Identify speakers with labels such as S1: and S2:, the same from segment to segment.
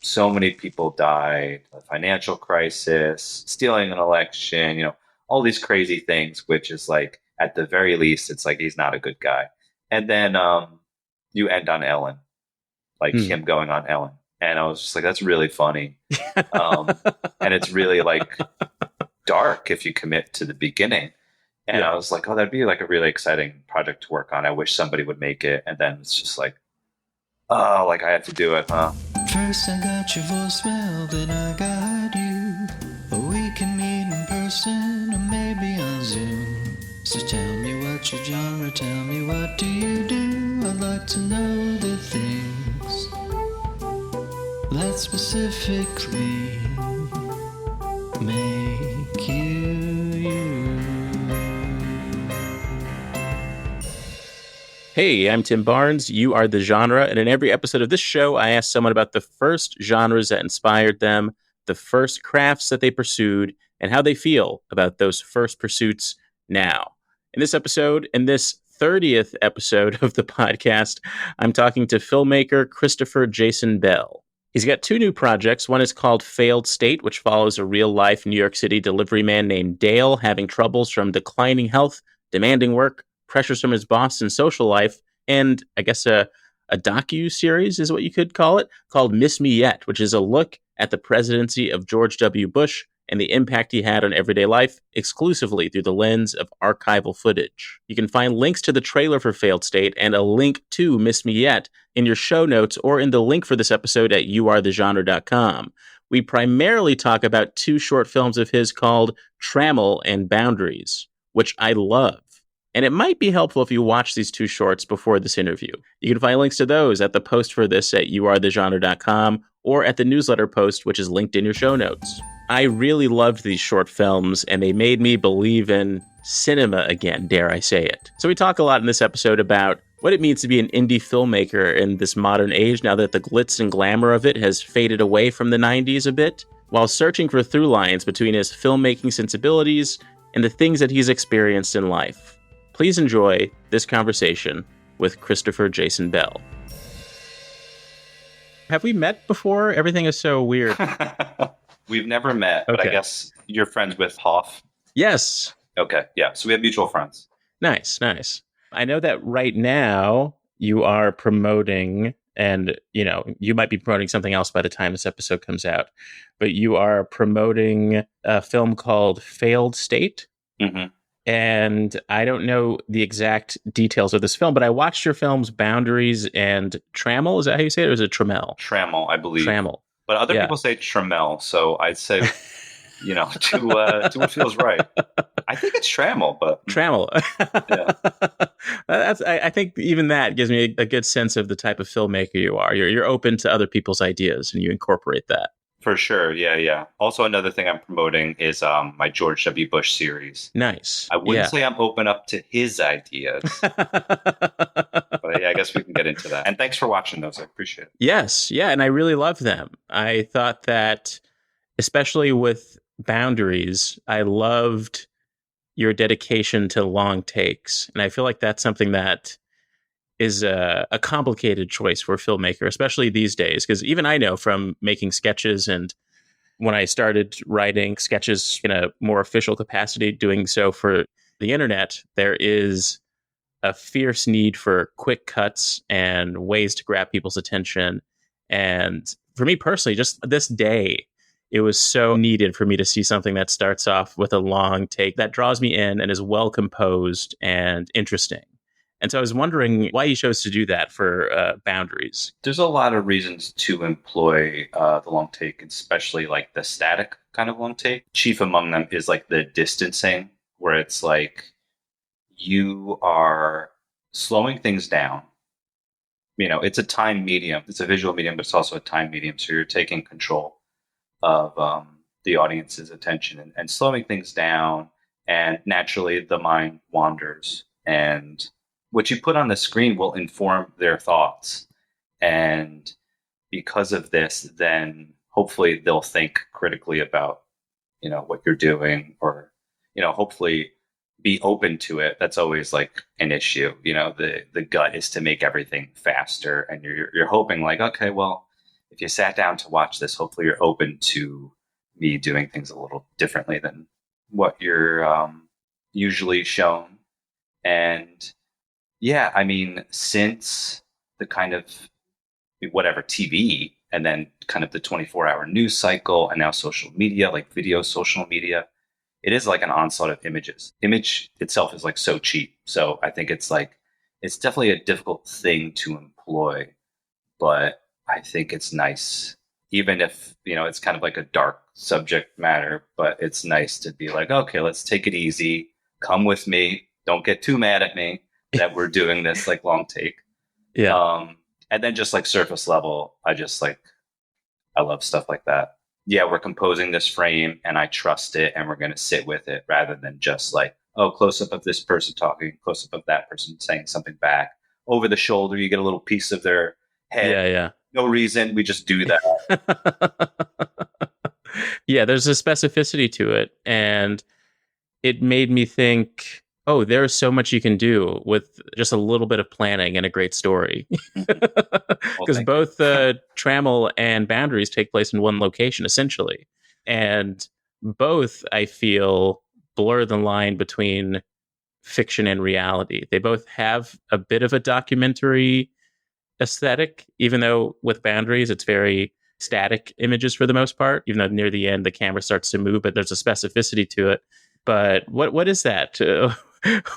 S1: so many people died, a financial crisis, stealing an election, all these crazy things, which is like, at the very least, it's like he's not a good guy. And then you end on Ellen, like
S2: Hmm.
S1: him going on Ellen. And I was just like, that's really funny. And it's really like dark if you commit to the beginning. And
S2: Yeah.
S1: I was like, oh, that'd be like a really exciting project to work on. I wish somebody would make it. And then it's just like, oh, like I have to do it, huh?
S3: First I got your voicemail, then I got you. But we can meet in person or maybe on Zoom. So tell me what's your genre, tell me what do you do? I'd like to know the things that specifically make you.
S2: Hey, I'm Tim Barnes. You are the genre. And in every episode of this show, I ask someone about the first genres that inspired them, the first crafts that they pursued, and how they feel about those first pursuits now. In this episode, in this 30th episode of the podcast, I'm talking to filmmaker Christopher Jason Bell. He's got two new projects. One is called Failed State, which follows a real-life New York City delivery man named Dale having troubles from declining health, demanding work, pressures from his boss and social life, and I guess a docu-series is what you could call it, called Miss Me Yet, which is a look at the presidency of George W. Bush and the impact he had on everyday life exclusively through the lens of archival footage. You can find links to the trailer for Failed State and a link to Miss Me Yet in your show notes or in the link for this episode at youarethegenre.com. We primarily talk about two short films of his called Trammel and Boundaries, which I love. And it might be helpful if you watch these two shorts before this interview. You can find links to those at the post for this at youarethegenre.com or at the newsletter post, which is linked in your show notes. I really loved these short films, and they made me believe in cinema again, dare I say it. So we talk a lot in this episode about what it means to be an indie filmmaker in this modern age now that the glitz and glamour of it has faded away from the 90s a bit, while searching for through lines between his filmmaking sensibilities and the things that he's experienced in life. Please enjoy this conversation with Christopher Jason Bell. Have we met before? Everything is so weird.
S1: We've never met, but I guess you're friends with Hoff.
S2: Yes.
S1: Okay, yeah. So we have mutual friends.
S2: Nice, nice. I know that right now you are promoting, and you might be promoting something else by the time this episode comes out, but you are promoting a film called Failed State.
S1: Mm-hmm.
S2: And I don't know the exact details of this film, but I watched your films Boundaries and Trammel. Is that how you say it? Or is it Trammel?
S1: Trammel, I believe.
S2: Trammel.
S1: But other people say Trammel, so I'd say, to what feels right. I think it's Trammel, but...
S2: Trammel.
S1: Yeah.
S2: I think even that gives me a good sense of the type of filmmaker you are. You're open to other people's ideas, and you incorporate that.
S1: For sure, yeah. Also, another thing I'm promoting is my George W. Bush series.
S2: Nice.
S1: I wouldn't say I'm open up to his ideas, but yeah, I guess we can get into that. And thanks for watching those. I appreciate it.
S2: Yes, yeah, and I really love them. I thought that, especially with Boundaries, I loved your dedication to long takes, and I feel like that's something that is a complicated choice for a filmmaker, especially these days, because even I know from making sketches, and when I started writing sketches in a more official capacity, doing so for the internet, there is a fierce need for quick cuts and ways to grab people's attention. And for me personally, just this day, it was so needed for me to see something that starts off with a long take that draws me in and is well composed and interesting. And so I was wondering why you chose to do that for Boundaries.
S1: There's a lot of reasons to employ the long take, especially like the static kind of long take. Chief among them is like the distancing, where it's like you are slowing things down. It's a time medium. It's a visual medium, but it's also a time medium. So you're taking control of the audience's attention and slowing things down. And naturally, the mind wanders, and what you put on the screen will inform their thoughts. And because of this, then hopefully they'll think critically about, what you're doing, or, hopefully be open to it. That's always like an issue. The gut is to make everything faster. And you're hoping like, okay, well, if you sat down to watch this, hopefully you're open to me doing things a little differently than what you're usually shown. And yeah, I mean, since the kind of whatever TV and then kind of the 24-hour news cycle and now social media, like video social media, it is like an onslaught of images. Image itself is like so cheap. So I think it's like, it's definitely a difficult thing to employ, but I think it's nice, even if, it's kind of like a dark subject matter, but it's nice to be like, okay, let's take it easy. Come with me. Don't get too mad at me that we're doing this like long take.
S2: Yeah.
S1: And then just like surface level, I love stuff like that. Yeah, we're composing this frame and I trust it and we're going to sit with it rather than just like, oh, close up of this person talking, close up of that person saying something back. Over the shoulder, you get a little piece of their head.
S2: Yeah.
S1: No reason. We just do that.
S2: Yeah, there's a specificity to it. And it made me think, oh, there's so much you can do with just a little bit of planning and a great story. Because both Trammel and Boundaries take place in one location, essentially. And both, I feel, blur the line between fiction and reality. They both have a bit of a documentary aesthetic, even though with Boundaries, it's very static images for the most part, even though near the end, the camera starts to move, but there's a specificity to it. But what is that?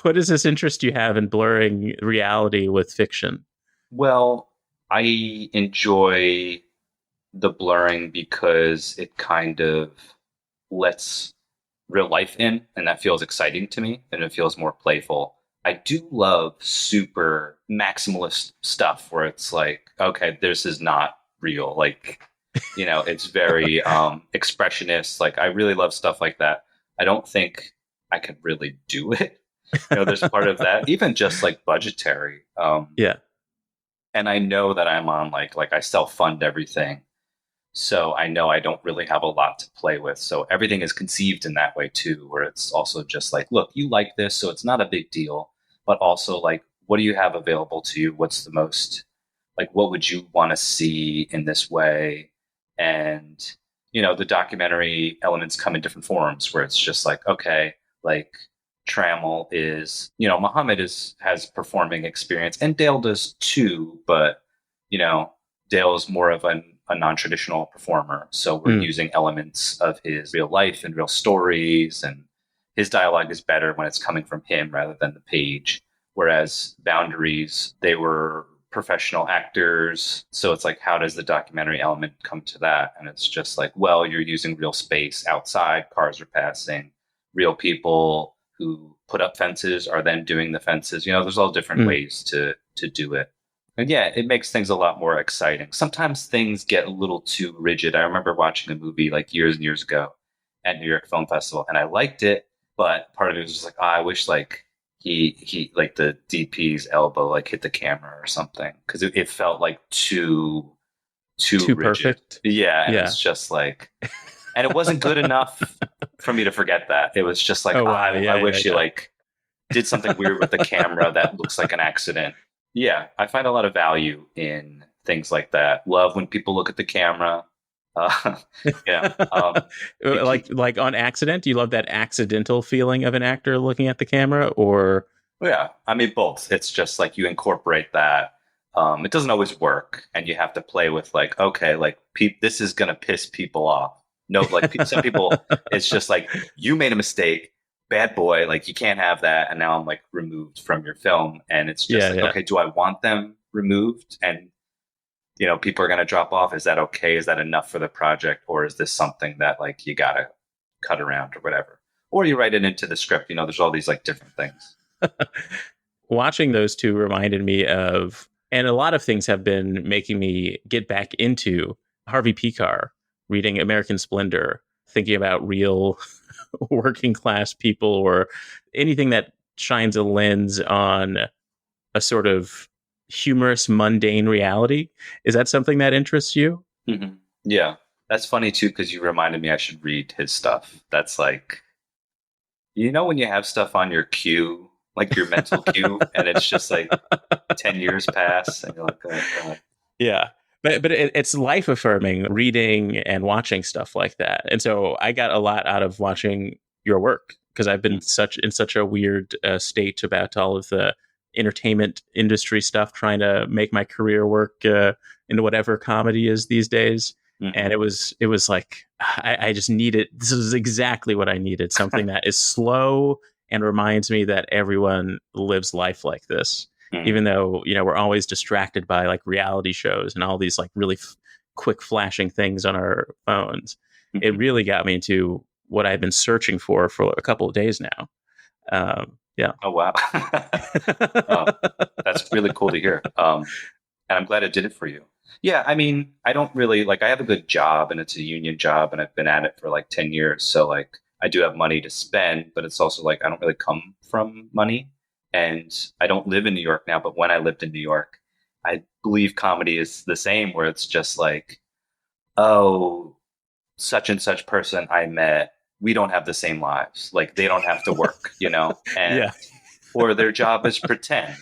S2: What is this interest you have in blurring reality with fiction?
S1: Well, I enjoy the blurring because it kind of lets real life in, and that feels exciting to me, and it feels more playful. I do love super maximalist stuff where it's like, okay, this is not real. Like, it's very expressionist. Like, I really love stuff like that. I don't think I could really do it. There's part of that, even just like budgetary.
S2: Yeah.
S1: And I know that I'm on like I self-fund everything. So I know I don't really have a lot to play with. So everything is conceived in that way too, where it's also just like, look, you like this, so it's not a big deal. But also like, what do you have available to you? What's the most, like, what would you want to see in this way? And, the documentary elements come in different forms where it's just like, okay, like Trammell is, Muhammad has performing experience and Dale does too, but, Dale is more of a non-traditional performer. So we're using elements of his real life and real stories, and his dialogue is better when it's coming from him rather than the page. Whereas Boundaries, they were professional actors. So it's like, how does the documentary element come to that? And it's just like, well, you're using real space outside, cars are passing, real people who put up fences are then doing the fences. There's all different ways to do it. And yeah, it makes things a lot more exciting. Sometimes things get a little too rigid. I remember watching a movie like years and years ago at New York Film Festival, and I liked it, but part of it was just like, oh, I wish like he like the DP's elbow like hit the camera or something, because it felt like too rigid.
S2: Perfect.
S1: Yeah, and it's just like, and it wasn't good enough for me to forget that. It was just like, I wish you like did something weird with the camera that looks like an accident. Yeah, I find a lot of value in things like that. Love when people look at the camera.
S2: Like on accident. Do you love that accidental feeling of an actor looking at the camera, or?
S1: Yeah, I mean both. It's just like you incorporate that. It doesn't always work, and you have to play with like, okay, like this is gonna piss people off. No, like some people, it's just like you made a mistake. Bad boy, like you can't have that, and now I'm like removed from your film, and it's just okay, do I want them removed? And people are going to drop off. Is that okay? Is that enough for the project, or is this something that like you got to cut around or whatever? Or you write it into the script. There's all these like different things.
S2: Watching those two reminded me of, and a lot of things have been making me get back into Harvey Pekar, reading American Splendor, thinking about real working class people, or anything that shines a lens on a sort of humorous, mundane reality. Is that something that interests you?
S1: Mm-hmm. Yeah, that's funny too, because you reminded me I should read his stuff. That's like, when you have stuff on your queue, like your mental queue, and it's just like 10 years pass, and you're like, oh, God.
S2: Yeah. but it's life affirming reading and watching stuff like that. And so I got a lot out of watching your work because I've been in such a weird state about all of the entertainment industry stuff, trying to make my career work into whatever comedy is these days. And it was like I just needed, this is exactly what I needed, something that is slow and reminds me that everyone lives life like this, even though, you know, we're always distracted by like reality shows and all these like really quick flashing things on our phones. It really got me into what I've been searching for a couple of days now. Yeah.
S1: Oh, wow. Oh, that's really cool to hear. And I'm glad it did it for you. Yeah, I mean, I don't really like, I have a good job and it's a union job and I've been at it for like 10 years. So like I do have money to spend, but it's also like I don't really come from money. And I don't live in New York now, but when I lived in New York, I believe comedy is the same, where it's just like, oh, such and such person I met, we don't have the same lives. Like they don't have to work, you know, and
S2: Yeah.
S1: or their job is pretend.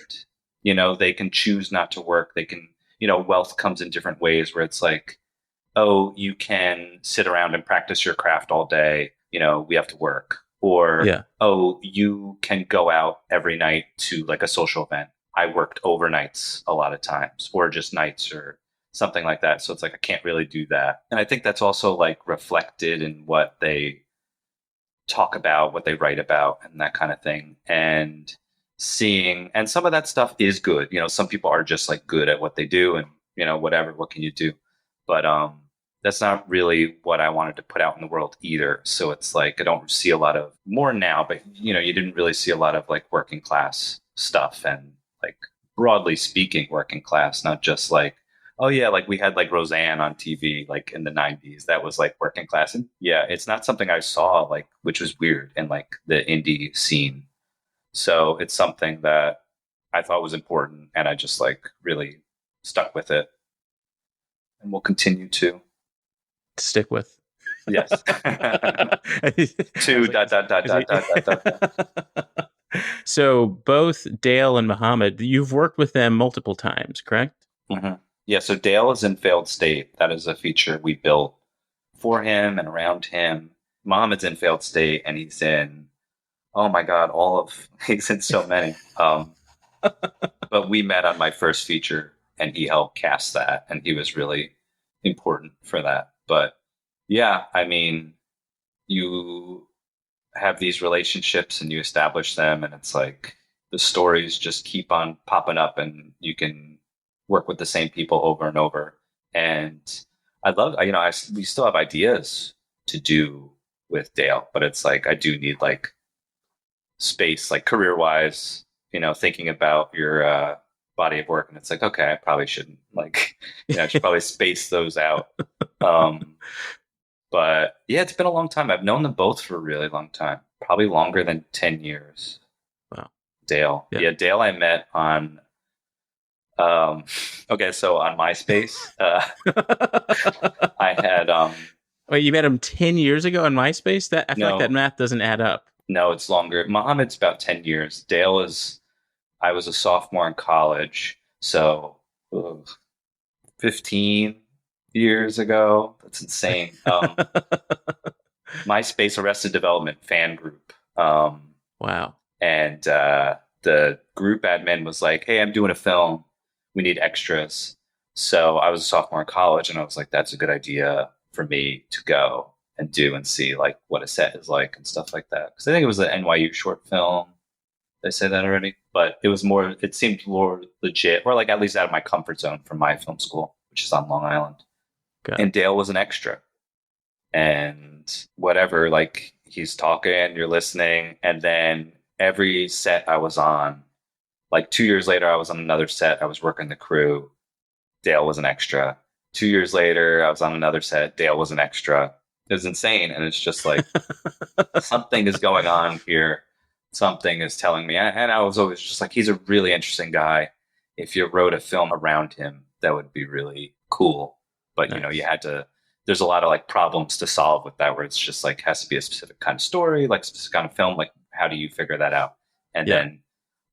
S1: You know, they can choose not to work. They can, you know, wealth comes in different ways where it's like, oh, you can sit around and practice your craft all day. You know, we have to work. Or,
S2: Yeah.
S1: oh, you can go out every night to like a social event. I worked overnights a lot of times, or just nights or something like that. So it's like, I can't really do that. And I think that's also like reflected in what they talk about, what they write about, and that kind of thing. And seeing, and some of that stuff is good. You know, some people are just like good at what they do, and, you know, whatever, what can you do? But that's not really what I wanted to put out in the world either. So it's like I don't see a lot of, more now, but you know, you didn't really see a lot of like working class stuff, and like broadly speaking working class, not just like, oh yeah, like we had like Roseanne on TV like in the 90s. That was like working class. And yeah, it's not something I saw, like, which was weird in like the indie scene. So it's something that I thought was important, and I just like really stuck with it, and will continue to.
S2: Stick with.
S1: Yes. To dot dot dot dot dot dot dot.
S2: So both Dale and Muhammad, you've worked with them multiple times, correct?
S1: Yeah. So Dale is in Failed State. That is a feature we built for him and around him. Muhammad's in Failed State, and he's in, oh my God, he's in so many. But we met on my first feature, and he helped cast that, and he was really important for that. But yeah, I mean, you have these relationships and you establish them, and it's like the stories just keep on popping up, and you can work with the same people over and over. And I love, you know, we still have ideas to do with Dale, but it's like I do need like space, like career wise, you know, thinking about your body of work, and it's like, okay, I probably shouldn't, like, you know, I should probably space those out. But yeah, it's been a long time. I've known them both for a really long time, probably longer than 10 years.
S2: Wow.
S1: Dale. Yeah, Dale I met on, okay, so on MySpace, I had,
S2: Wait, you met him 10 years ago on MySpace? That I feel like that math doesn't add up.
S1: No, it's longer. Muhammad's about 10 years. Dale is, I was a sophomore in college, so 15 years ago. That's insane. MySpace Arrested Development fan group.
S2: Wow.
S1: And the group admin was like, hey, I'm doing a film. We need extras. So I was a sophomore in college, and I was like, that's a good idea for me to go and do and see like what a set is like and stuff like that. Because I think it was an NYU short film. Did I say that already? But it was more, it seemed more legit, or like at least out of my comfort zone from my film school, which is on Long Island. And Dale was an extra. And whatever, like he's talking, you're listening. And then every set I was on, like 2 years later, I was on another set. I was working the crew. Dale was an extra. 2 years later, I was on another set. Dale was an extra. It was insane. And it's just like, something is going on here. Something is telling me. And I was always just like, he's a really interesting guy. If you wrote a film around him, that would be really cool. But, you know, you had to, there's a lot of like problems to solve with that, where it's just like, has to be a specific kind of story, like specific kind of film. Like, how do you figure that out? And then,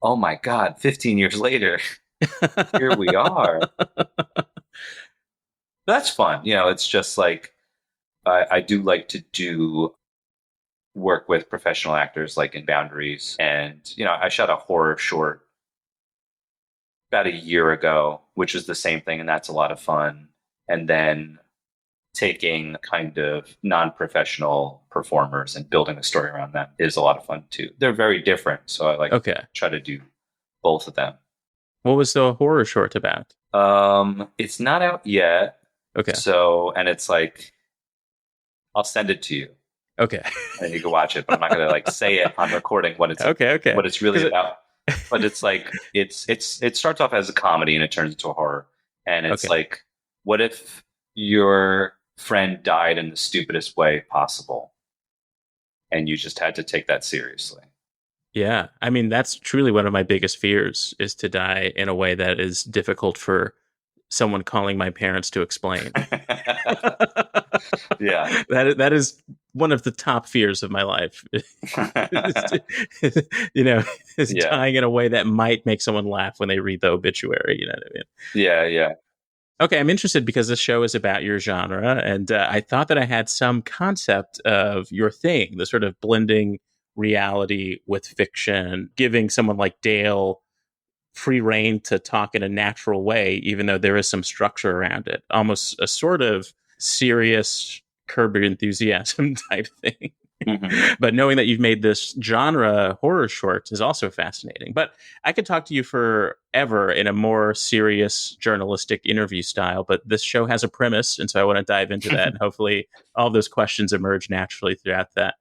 S1: oh my God, 15 years later, here we are. That's fun. It's just like I do like to do work with professional actors like in Boundaries. And, I shot a horror short about a year ago, which is the same thing. And that's a lot of fun. And then taking kind of non-professional performers and building a story around them is a lot of fun too. They're very different. So I like
S2: Okay.
S1: try to do both of them.
S2: What was the horror short about?
S1: It's not out yet.
S2: Okay.
S1: So, and it's like, I'll send it to you
S2: Okay.
S1: and you can watch it, but I'm not going to like say it on recording what it's
S2: Okay.
S1: what it's really about. But it's like it starts off as a comedy and it turns into a horror. And it's
S2: Okay.
S1: like, what if your friend died in the stupidest way possible, and you just had to take that seriously?
S2: Yeah. I mean, that's truly one of my biggest fears is to die in a way that is difficult for someone calling my parents to explain.
S1: Yeah.
S2: That is one of the top fears of my life. you know, is
S1: Yeah.
S2: dying in a way that might make someone laugh when they read the obituary. You know what I mean?
S1: Yeah.
S2: Okay, I'm interested because this show is about your genre, and I thought that I had some concept of your thing, the sort of blending reality with fiction, giving someone like Dale free reign to talk in a natural way, even though there is some structure around it, almost a sort of serious Curb Your Enthusiasm type thing.
S1: Mm-hmm.
S2: But knowing that you've made this genre horror short is also fascinating. But I could talk to you forever in a more serious journalistic interview style, but this show has a premise, and so I want to dive into that, and hopefully all those questions emerge naturally throughout that.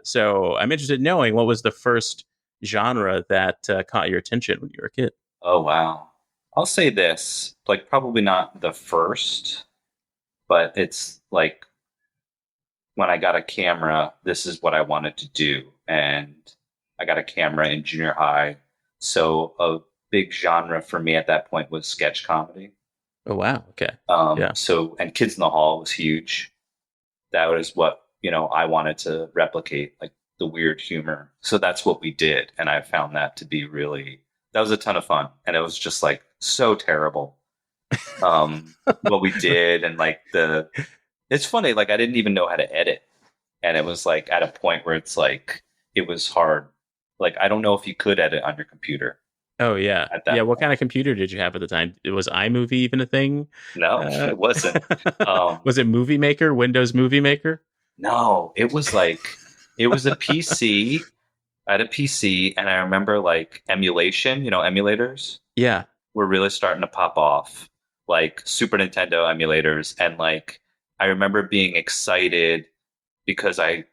S2: So I'm interested in knowing, what was the first genre that caught your attention when you were a kid?
S1: Oh wow. I'll say this, like probably not the first, but it's like when I got a camera, this is what I wanted to do. And I got a camera in junior high. So a big genre for me at that point was sketch comedy.
S2: Oh wow, okay. Yeah.
S1: So, and Kids in the Hall was huge. That was what, I wanted to replicate, like the weird humor. So that's what we did. And I found that to be that was a ton of fun. And it was just like so terrible. What we did. And like it's funny, like I didn't even know how to edit. And it was like at a point where it's like, it was hard. Like, I don't know if you could edit on your computer
S2: Oh yeah.
S1: at that
S2: Yeah, what
S1: point.
S2: kind of computer did you have at the time? Was iMovie even a thing?
S1: No,
S2: Uh,
S1: it wasn't.
S2: was it Movie Maker, Windows Movie Maker?
S1: No, it was like, it was a PC. I had a PC and I remember like emulation, emulators
S2: Yeah.
S1: were really starting to pop off, like Super Nintendo emulators. And like, I remember being excited because I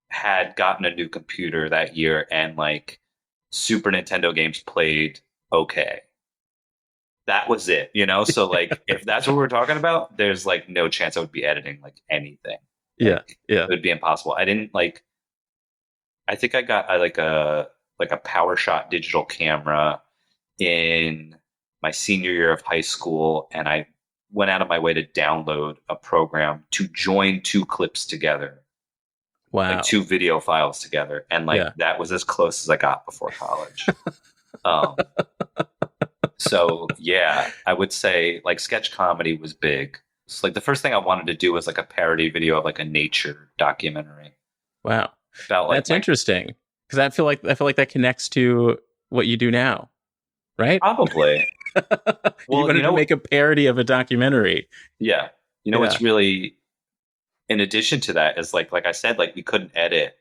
S1: had gotten a new computer that year and like Super Nintendo games played okay. That was it, So like, if that's what we're talking about, there's like no chance I would be editing like anything.
S2: Yeah.
S1: Like,
S2: Yeah.
S1: it would be impossible. I didn't like. I think I got like a PowerShot digital camera in my senior year of high school, and I went out of my way to download a program to join two clips together,
S2: Wow.
S1: like two video files together, and like
S2: Yeah.
S1: that was as close as I got before college. um, so yeah, I would say like sketch comedy was big. It's like the first thing I wanted to do was like a parody video of like a nature documentary
S2: Wow.
S1: about like
S2: That's interesting. Because I feel like that connects to what you do now, right?
S1: probably.
S2: You
S1: Well,
S2: wanted to make a parody of a documentary.
S1: yeah.
S2: Yeah.
S1: What's really in addition to that is like I said, like we couldn't edit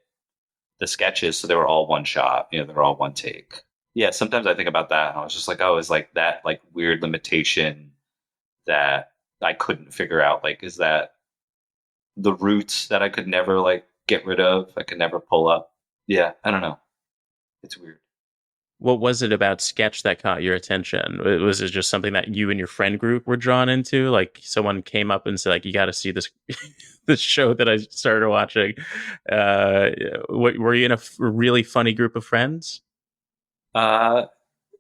S1: the sketches, so they were all one shot. They were all one take. Yeah, sometimes I think about that, and I was just like, oh, is like that like weird limitation that I couldn't figure out? Like, is that the roots that I could never like get rid of? I could never pull up. Yeah, I don't know. It's weird.
S2: What was it about sketch that caught your attention? Was it just something that you and your friend group were drawn into? Like someone came up and said, like, you got to see this this show that I started watching. Uh, were you in a really funny group of friends?
S1: Uh,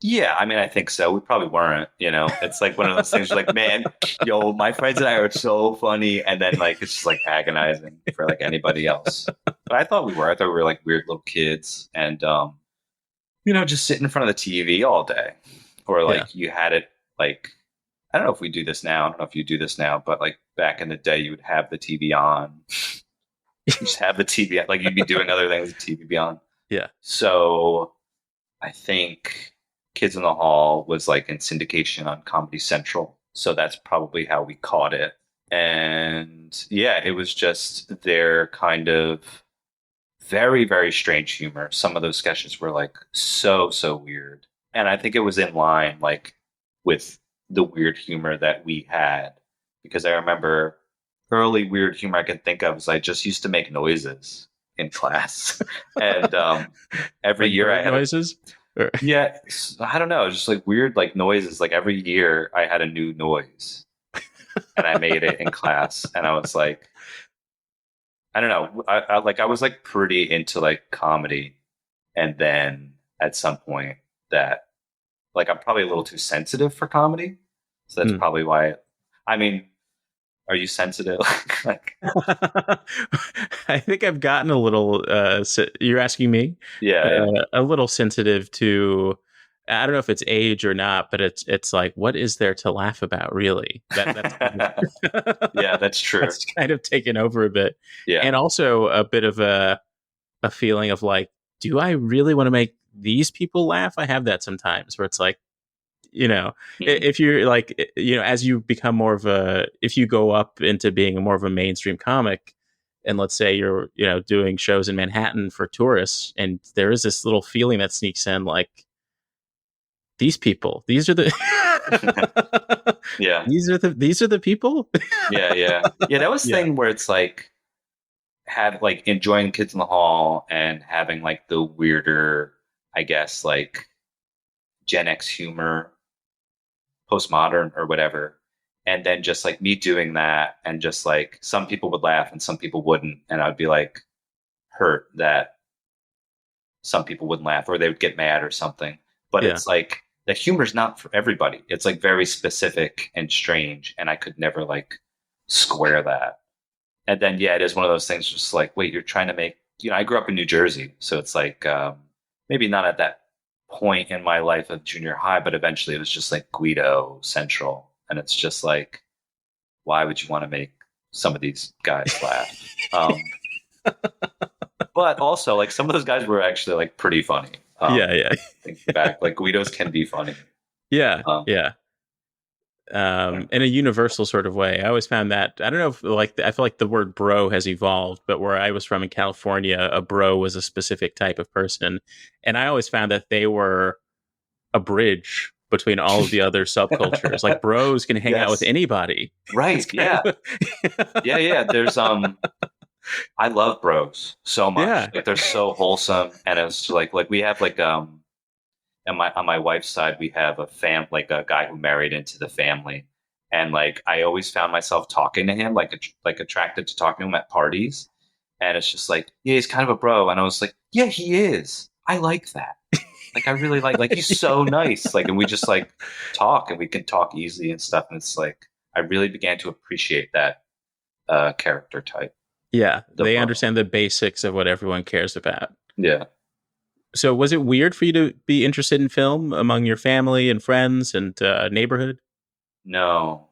S1: yeah, I mean, I think so. We probably weren't, It's like one of those things you're like, man, yo, my friends and I are so funny. And then like, it's just like agonizing for like anybody else. But I thought we were. I thought we were like weird little kids and, just sit in front of the TV all day. Or like
S2: Yeah.
S1: you had it like I don't know if we do this now. I don't know if you do this now, but like back in the day, you would have the TV on. You just have the TV on. Like you'd be doing other things, the TV be on.
S2: Yeah.
S1: So I think Kids in the Hall was like in syndication on Comedy Central. So that's probably how we caught it. And yeah, it was just their kind of very, very strange humor. Some of those sketches were like so weird. And I think it was in line like with the weird humor that we had. Because I remember early weird humor I can think of is I just used to make noises in class. And every
S2: Like
S1: year I
S2: bird
S1: had
S2: noises? Or-
S1: yeah, I don't know, just like weird like noises. Like every year I had a new noise and I made it in class. And I was like, I don't know. I was like pretty into like comedy, and then at some point that like I'm probably a little too sensitive for comedy, so that's
S2: Hmm.
S1: probably why. I mean, are you sensitive? Like,
S2: I think I've gotten a little. You're asking me,
S1: yeah, yeah,
S2: a little sensitive to. I don't know if it's age or not, but it's like, what is there to laugh about, really? That's kind
S1: yeah.
S2: of,
S1: That's true.
S2: that's kind of taken over a bit,
S1: Yeah,
S2: and also a bit of a feeling of like, do I really want to make these people laugh? I have that sometimes where it's like,
S1: Mhm.
S2: if you're like, as you become more of if you go up into being more of a mainstream comic, and let's say you're, doing shows in Manhattan for tourists, and there is this little feeling that sneaks in, like, these people, these are the,
S1: yeah,
S2: these are the people.
S1: yeah, yeah, yeah. That was the
S2: Yeah.
S1: thing where it's like have like enjoying Kids in the Hall and having like the weirder, I guess, like Gen X humor, postmodern or whatever. And then just like me doing that, and just like some people would laugh and some people wouldn't. And I'd be like hurt that some people wouldn't laugh or they would get mad or something. But
S2: Yeah.
S1: it's like the humor's not for everybody. It's like very specific and strange. And I could never like square that. And then, yeah, it is one of those things just like, wait, you're trying to make, I grew up in New Jersey. So it's like, maybe not at that point in my life of junior high, but eventually it was just like Guido Central. And it's just like, why would you want to make some of these guys laugh? But also, like, some of those guys were actually like pretty funny.
S2: Yeah. Yeah.
S1: Thinking back, like Guido's can be funny.
S2: Yeah.
S1: Um,
S2: Yeah. In a universal sort of way. I always found that, I don't know if like, I feel like the word bro has evolved, but where I was from in California, a bro was a specific type of person. And I always found that they were a bridge between all of the other subcultures. Like bros can hang out with
S1: yes,
S2: anybody. It's
S1: right,
S2: kind
S1: yeah,
S2: of
S1: yeah, yeah. There's I love bros so much.
S2: yeah.
S1: Like they're so wholesome, and it's like we have like on my wife's side we have like a guy who married into the family, and like I always found myself talking to him, like attracted to talking to him at parties, and it's just like, yeah, he's kind of a bro, and I was like, yeah, he is. I like that. Like I really like he's so nice. Like, and we just like talk, and we can talk easily and stuff, and it's like I really began to appreciate that character type,
S2: Yeah,
S1: the
S2: they
S1: bro.
S2: understand the basics of what everyone cares about.
S1: Yeah.
S2: So, was it weird for you to be interested in film among your family and friends and neighborhood?
S1: No,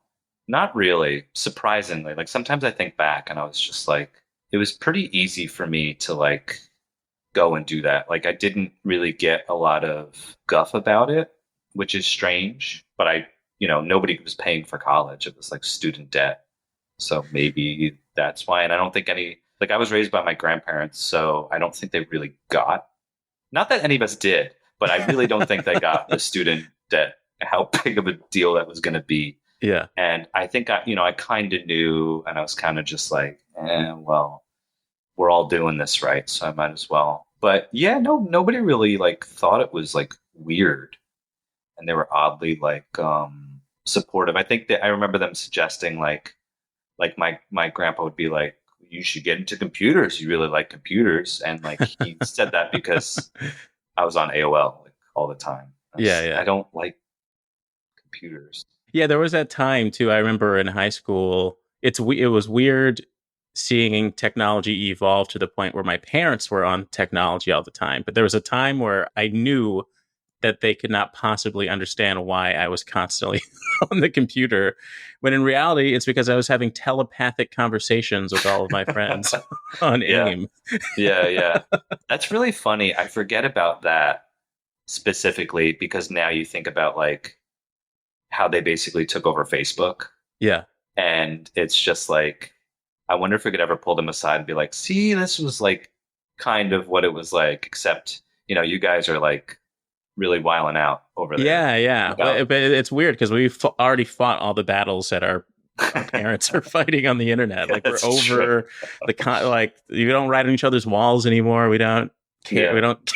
S1: not really. Surprisingly, like sometimes I think back and I was just like, it was pretty easy for me to like go and do that. Like I didn't really get a lot of guff about it, which is strange, but nobody was paying for college. It was like student debt. So maybe that's why. And I don't think like I was raised by my grandparents, so I don't think they really got, not that any of us did, but I really don't think they got the student debt, how big of a deal that was going to be.
S2: Yeah,
S1: And I think I kind of knew, and I was kind of just like, well, we're all doing this, right? So I might as well. But yeah, no, nobody really like thought it was like weird, and they were oddly like supportive. I think that I remember them suggesting like my grandpa would be like, you should get into computers. You really like computers, and like he said that because I was on AOL like all the time.
S2: yeah,
S1: I
S2: yeah.
S1: don't like computers.
S2: Yeah, there was that time too. I remember in high school, it was weird seeing technology evolve to the point where my parents were on technology all the time. But there was a time where I knew that they could not possibly understand why I was constantly on the computer, when in reality, it's because I was having telepathic conversations with all of my friends on
S1: Yeah.
S2: AIM.
S1: Yeah. That's really funny. I forget about that specifically because now you think about like how they basically took over Facebook.
S2: Yeah.
S1: And it's just like, I wonder if we could ever pull them aside and be like, see, this was like kind of what it was like, except, you guys are like really wiling out over there
S2: Yeah.
S1: about.
S2: But it's weird because we've already fought all the battles that our parents are fighting on the internet.
S1: Yeah,
S2: Like we're
S1: that's
S2: over like you don't write on each other's walls anymore. We don't care.
S1: Yeah.
S2: We don't.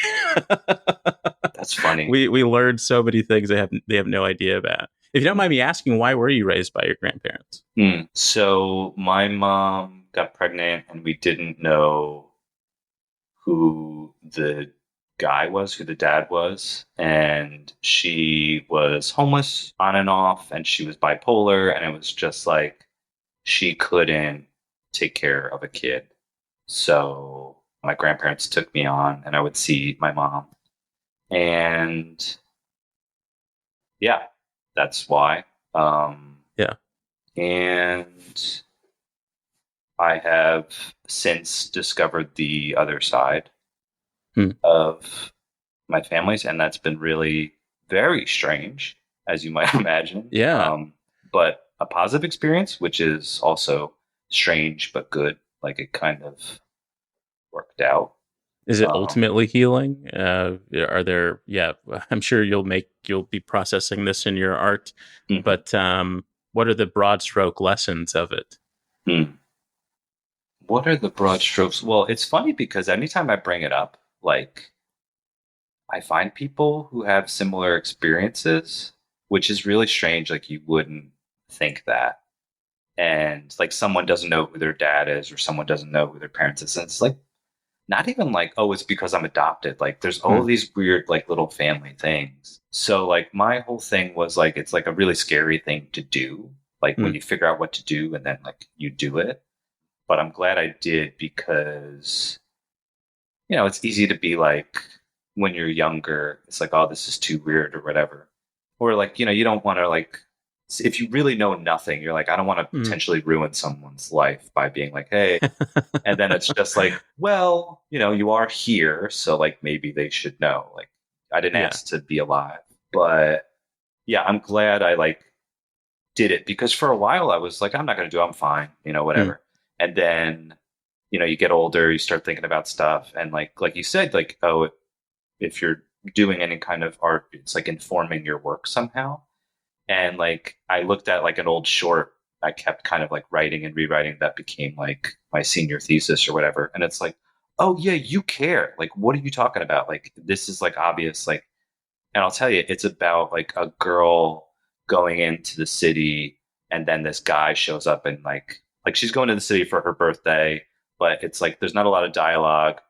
S1: That's funny.
S2: We learned so many things they have no idea about. If you don't mind me asking, why were you raised by your grandparents?
S1: So my mom got pregnant and we didn't know who the guy was, who the dad was. And she was homeless on and off and she was bipolar. And it was just like she couldn't take care of a kid. So my grandparents took me on and I would see my mom. And yeah, that's why.
S2: Yeah.
S1: And I have since discovered the other side of my families, and that's been really very strange, as you might imagine.
S2: Yeah.
S1: But a positive experience, which is also strange but good. Like it kind of worked out.
S2: Is it ultimately healing? Are there? Yeah, I'm sure you'll be processing this in your art.
S1: Mhm.
S2: But what are the broad stroke lessons of it?
S1: What are the broad strokes? Well, it's funny because anytime I bring it up, like I find people who have similar experiences, which is really strange. Like you wouldn't think that. And like someone doesn't know who their dad is or someone doesn't know who their parents is. And it's like not even like, oh, it's because I'm adopted. Like there's all these weird like little family things. So like my whole thing was like it's like a really scary thing to do. Like when you figure out what to do and then like you do it. But I'm glad I did because it's easy to be like when you're younger, it's like, oh, this is too weird or whatever. Or like, you don't want to like if you really know nothing, you're like, I don't want to potentially ruin someone's life by being like, hey, and then it's just like, well, you are here. So like, maybe they should know, like, I didn't ask to be alive, but yeah, I'm glad I like did it because for a while I was like, I'm not going to do it. I'm fine, whatever. And then, you get older, you start thinking about stuff. And like you said, like, oh, if you're doing any kind of art, it's like informing your work somehow. And like I looked at like an old short I kept kind of like writing and rewriting that became like my senior thesis or whatever. And it's like, oh yeah, you care. Like, what are you talking about? Like, this is like obvious. Like, and I'll tell you, it's about like a girl going into the city and then this guy shows up and like she's going to the city for her birthday, but it's like there's not a lot of dialogue.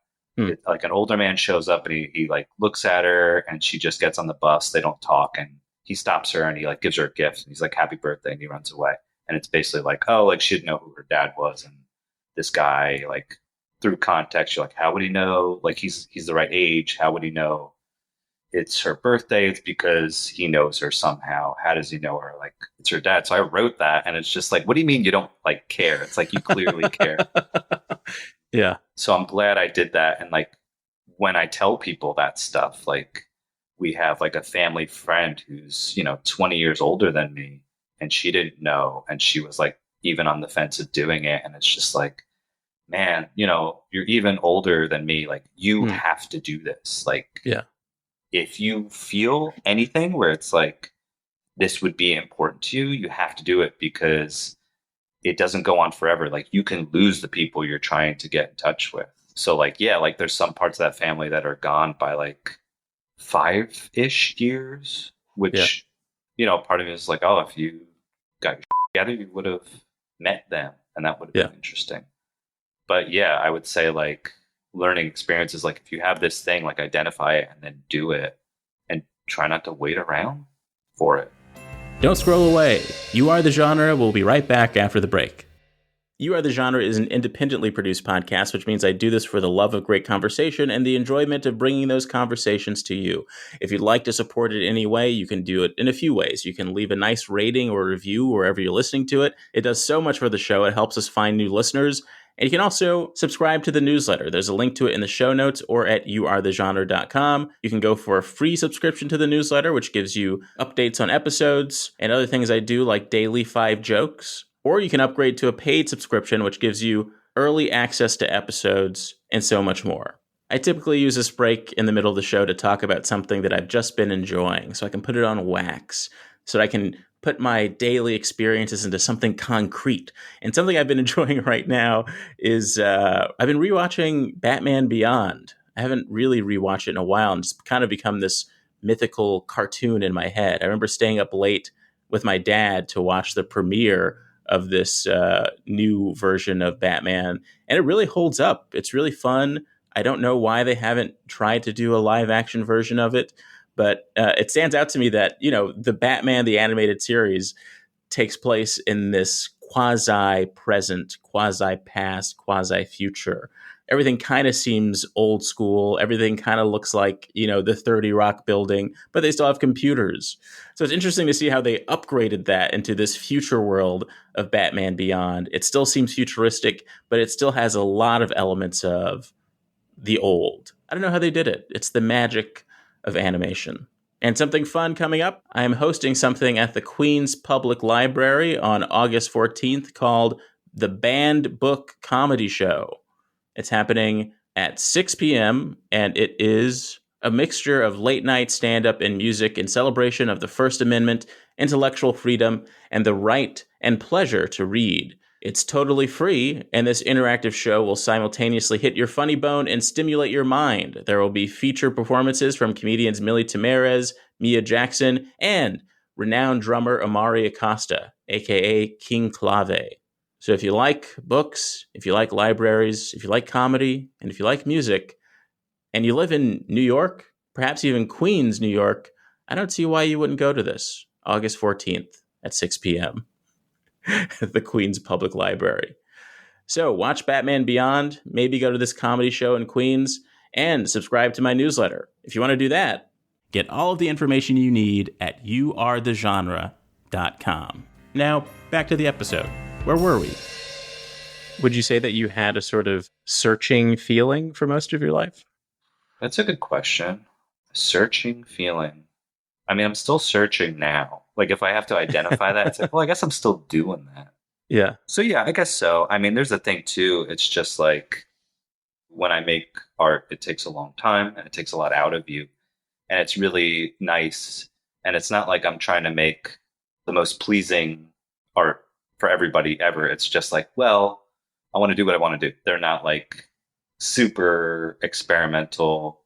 S1: Like an older man shows up and he like looks at her and she just gets on the bus. They don't talk and he stops her and he like gives her a gift and he's like, happy birthday, and he runs away. And it's basically like, oh, like she didn't know who her dad was. And this guy, like through context, you're like, how would he know? Like he's the right age. How would he know it's her birthday? It's because he knows her somehow. How does he know her? Like it's her dad. So I wrote that and it's just like, what do you mean you don't like care? It's like you clearly care.
S2: Yeah.
S1: So I'm glad I did that. And like when I tell people that stuff, like we have like a family friend who's, 20 years older than me and she didn't know. And she was like even on the fence of doing it. And it's just like, man, you're even older than me. Like you have to do this. Like,
S2: yeah.
S1: If you feel anything where it's like, this would be important to you, you have to do it because it doesn't go on forever. Like you can lose the people you're trying to get in touch with. So like, yeah, like there's some parts of that family that are gone by like 5-ish years, which, part of it is like, oh, if you got your together, you would have met them and that would have been interesting. But yeah, I would say like learning experiences, like if you have this thing, like identify it and then do it and try not to wait around for it.
S2: Don't scroll away. You Are the Genre. We'll be right back after the break. You Are the Genre is an independently produced podcast, which means I do this for the love of great conversation and the enjoyment of bringing those conversations to you. If you'd like to support it any way, you can do it in a few ways. You can leave a nice rating or review wherever you're listening to it. It does so much for the show. It helps us find new listeners. And you can also subscribe to the newsletter. There's a link to it in the show notes or at youarethegenre.com. You can go for a free subscription to the newsletter, which gives you updates on episodes and other things I do, like daily 5 jokes. Or you can upgrade to a paid subscription, which gives you early access to episodes and so much more. I typically use this break in the middle of the show to talk about something that I've just been enjoying, so I can put it on wax, so I can put my daily experiences into something concrete. And something I've been enjoying right now is I've been rewatching Batman Beyond. I haven't really rewatched it in a while, and it's kind of become this mythical cartoon in my head. I remember staying up late with my dad to watch the premiere of this new version of Batman, and it really holds up. It's really fun. I don't know why they haven't tried to do a live action version of it, but it stands out to me that, you know, the Batman, the animated series, takes place in this quasi-present, quasi-past, quasi-future. Everything kind of seems old school. Everything kind of looks like, you know, the 30 Rock building, but they still have computers. So it's interesting to see how they upgraded that into this future world of Batman Beyond. It still seems futuristic, but it still has a lot of elements of the old. I don't know how they did it. It's the magic of animation. And something fun coming up. I'm hosting something at the Queens Public Library on August 14th called The Banned Book Comedy Show. It's happening at 6 p.m., and it is a mixture of late night stand-up and music in celebration of the First Amendment, intellectual freedom, and the right and pleasure to read. It's totally free, and this interactive show will simultaneously hit your funny bone and stimulate your mind. There will be feature performances from comedians Millie Tamarez, Mia Jackson, and renowned drummer Amari Acosta, aka King Clave. So if you like books, if you like libraries, if you like comedy, and if you like music, and you live in New York, perhaps even Queens, New York, I don't see why you wouldn't go to this, August 14th at 6 p.m. at the Queens Public Library. So watch Batman Beyond, maybe go to this comedy show in Queens, and subscribe to my newsletter. If you want to do that, get all of the information you need at youarethegenre.com. Now, back to the episode. Where were we? Would you say that you had a sort of searching feeling for most of your life?
S1: That's a good question. Searching feeling. I mean, I'm still searching now. Like, if I have to identify that, it's like, well, I guess I'm still doing that.
S2: Yeah.
S1: So, yeah, I guess so. I mean, there's a thing, too. It's just like when I make art, it takes a long time and it takes a lot out of you. And it's really nice. And it's not like I'm trying to make the most pleasing art for everybody ever. It's just like, well, I want to do what I want to do. They're not like super experimental,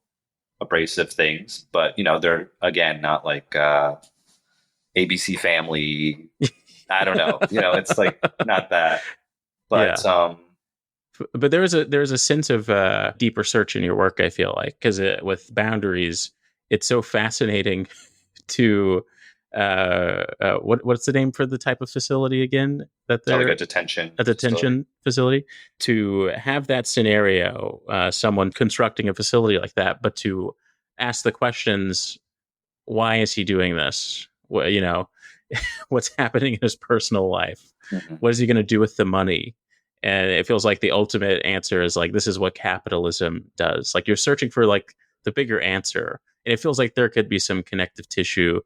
S1: abrasive things, but you know, they're again not like ABC Family. I don't know. You know, it's like not that. But
S2: yeah. But there is a sense of deeper search in your work, I feel like, because with Boundaries, it's so fascinating to what's the name for the type of facility again that they're
S1: like a detention
S2: facility, to have that scenario, someone constructing a facility like that, but to ask the questions, why is he doing this? Well, you know, what's happening in his personal life?
S1: Mm-hmm.
S2: What is he going to do with the money? And it feels like the ultimate answer is like, this is what capitalism does. Like you're searching for like the bigger answer. And it feels like there could be some connective tissue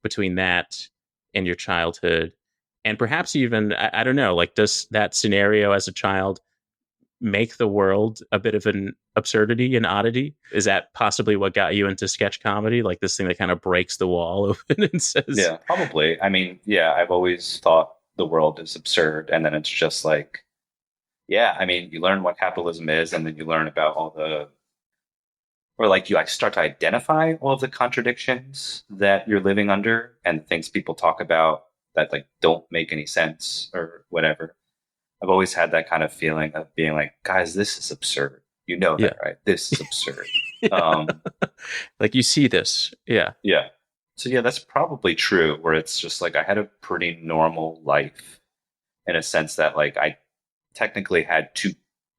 S2: between that and your childhood. And perhaps even, I don't know, like does that scenario as a child make the world a bit of an absurdity and oddity? Is that possibly what got you into sketch comedy? Like this thing that kind of breaks the wall open and says...
S1: Yeah, probably. I mean, yeah, I've always thought the world is absurd. And then it's just like, yeah, I mean, you learn what capitalism is, and then you learn about all the, or like you start to identify all of the contradictions that you're living under and things people talk about that like don't make any sense or whatever. I've always had that kind of feeling of being like, guys, this is absurd. You know that, right? This is absurd.
S2: Like you see this. Yeah.
S1: Yeah. So yeah, that's probably true, where it's just like I had a pretty normal life in a sense that like I technically had two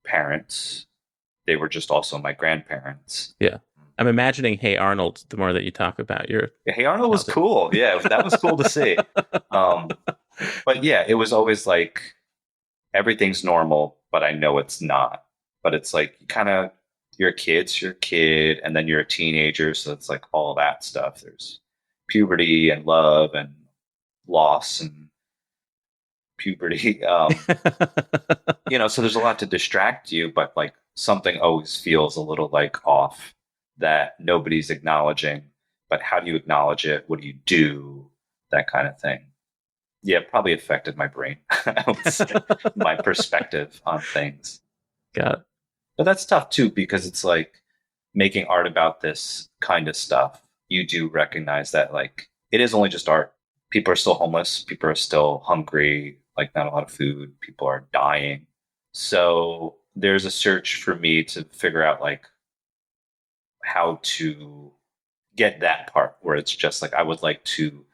S1: parents. They were just also my grandparents.
S2: Yeah. I'm imagining Hey Arnold the more that you talk about your
S1: Yeah, Hey Arnold was
S2: childhood.
S1: cool. Yeah, that was cool to see. Um, but yeah, it was always like everything's normal, but I know it's not. But it's like kind of you're a kid, so you're a kid, and then you're a teenager, so it's like all that stuff. There's puberty and love and loss and puberty. So there's a lot to distract you, but like something always feels a little like off that nobody's acknowledging. But how do you acknowledge it? What do you do? That kind of thing. Yeah, it probably affected my brain. I would say my perspective on things.
S2: Got it.
S1: But that's tough too, because it's like making art about this kind of stuff. You do recognize that like it is only just art. People are still homeless. People are still hungry, like not a lot of food. People are dying. So there's a search for me to figure out like how to get that part where it's just like I would like to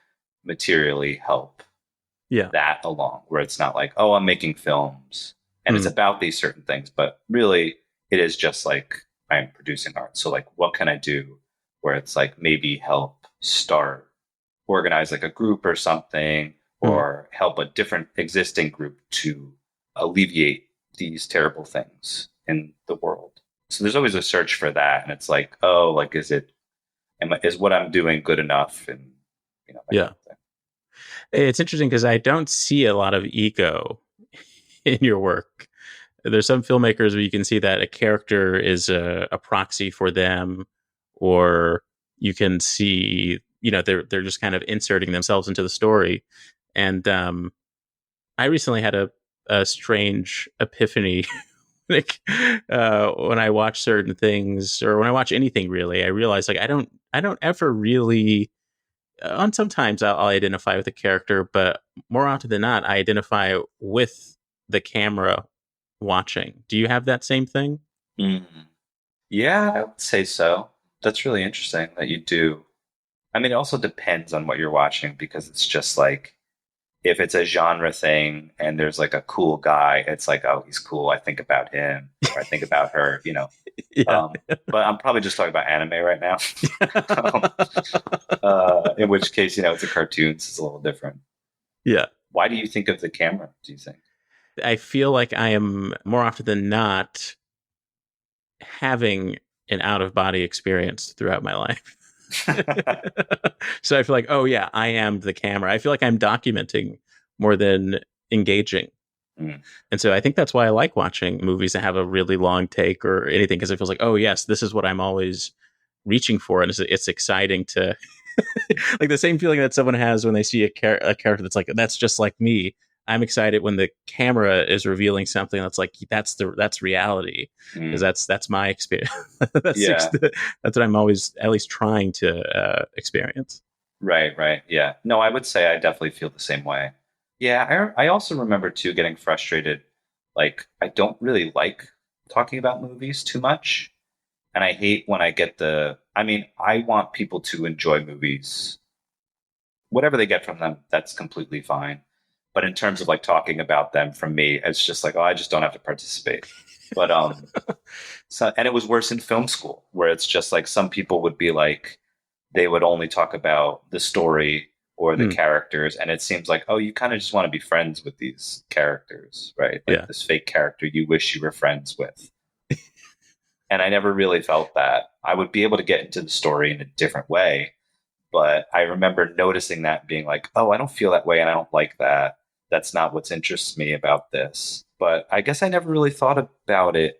S1: materially help
S2: Yeah.
S1: that along, where it's not like, oh, I'm making films and it's about these certain things, but really it is just like I'm producing art. So like what can I do where it's like maybe help start, organize like a group or something, or help a different existing group to alleviate these terrible things in the world. So there's always a search for that. And it's like, oh, like, is what I'm doing good enough? And, that
S2: Yeah.
S1: kind of thing.
S2: It's interesting because I don't see a lot of ego in your work. There's some filmmakers where you can see that a character is a proxy for them, or you can see, they're just kind of inserting themselves into the story. And I recently had a strange epiphany. Like when I watch certain things, or when I watch anything really, I realize like I don't ever really. On sometimes I'll identify with the character, but more often than not, I identify with the camera watching. Do you have that same thing?
S1: Mm. Yeah, I would say so. That's really interesting that you do. I mean, it also depends on what you're watching because it's just like if it's a genre thing and there's like a cool guy, it's like, oh, he's cool. I think about him or I think about her.
S2: Yeah.
S1: But I'm probably just talking about anime right now. In which case, it's a cartoon, so it's a little different.
S2: Yeah.
S1: Why do you think of the camera, do you think?
S2: I feel like I am more often than not having an out of body experience throughout my life. So I feel like, oh yeah, I am the camera. I feel like I'm documenting more than engaging. And so I think that's why I like watching movies that have a really long take or anything, because it feels like, oh yes, this is what I'm always reaching for. And it's exciting to like the same feeling that someone has when they see a character that's like, that's just like me. I'm excited when the camera is revealing something that's like, that's reality, because that's my experience. That's what I'm always at least trying to experience.
S1: Right. Yeah. No, I would say I definitely feel the same way. Yeah, I also remember too getting frustrated. Like, I don't really like talking about movies too much. And I hate when I get I want people to enjoy movies. Whatever they get from them, that's completely fine. But in terms of like talking about them from me, it's just like, oh, I just don't have to participate. But and it was worse in film school, where it's just like some people would be like, they would only talk about the story or the characters, and it seems like, oh, you kind of just want to be friends with these characters, right? Like this fake character you wish you were friends with. And I never really felt that. I would be able to get into the story in a different way, but I remember noticing that and being like, oh, I don't feel that way and I don't like that. That's not what interests me about this. But I guess I never really thought about it,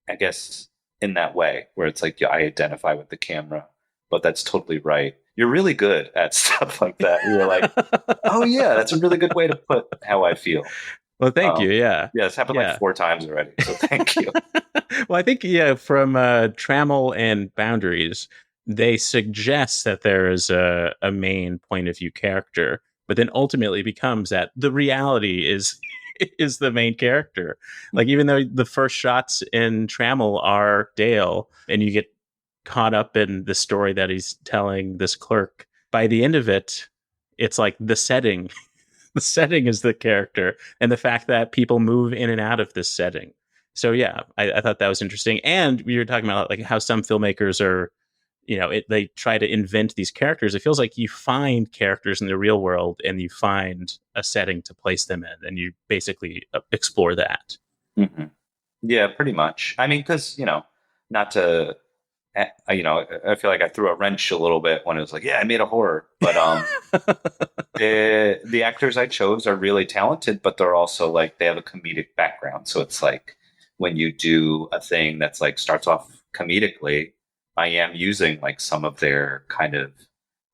S1: I guess, in that way, where it's like, yeah, I identify with the camera, but that's totally right. You're really good at stuff like that. You're like, oh yeah, that's a really good way to put how I feel.
S2: Well, thank you. Yeah.
S1: Yeah, it's happened like 4 times already. So thank you.
S2: Well, I think, from Trammel and Boundaries, they suggest that there is a main point of view character, but then ultimately becomes that the reality is the main character. Like, even though the first shots in Trammel are Dale, and you get caught up in the story that he's telling this clerk, by the end of it, it's like the setting The setting is the character, and the fact that people move in and out of this setting. So yeah, I thought that was interesting. And we were talking about like how some filmmakers are, they try to invent these characters. It feels like you find characters in the real world and you find a setting to place them in, and you basically explore that.
S1: Hmm. Yeah, pretty much. I mean, because not to, I feel like I threw a wrench a little bit when it was like, yeah, I made a horror, but the actors I chose are really talented, but they're also like they have a comedic background. So it's like when you do a thing that's like starts off comedically, I am using like some of their kind of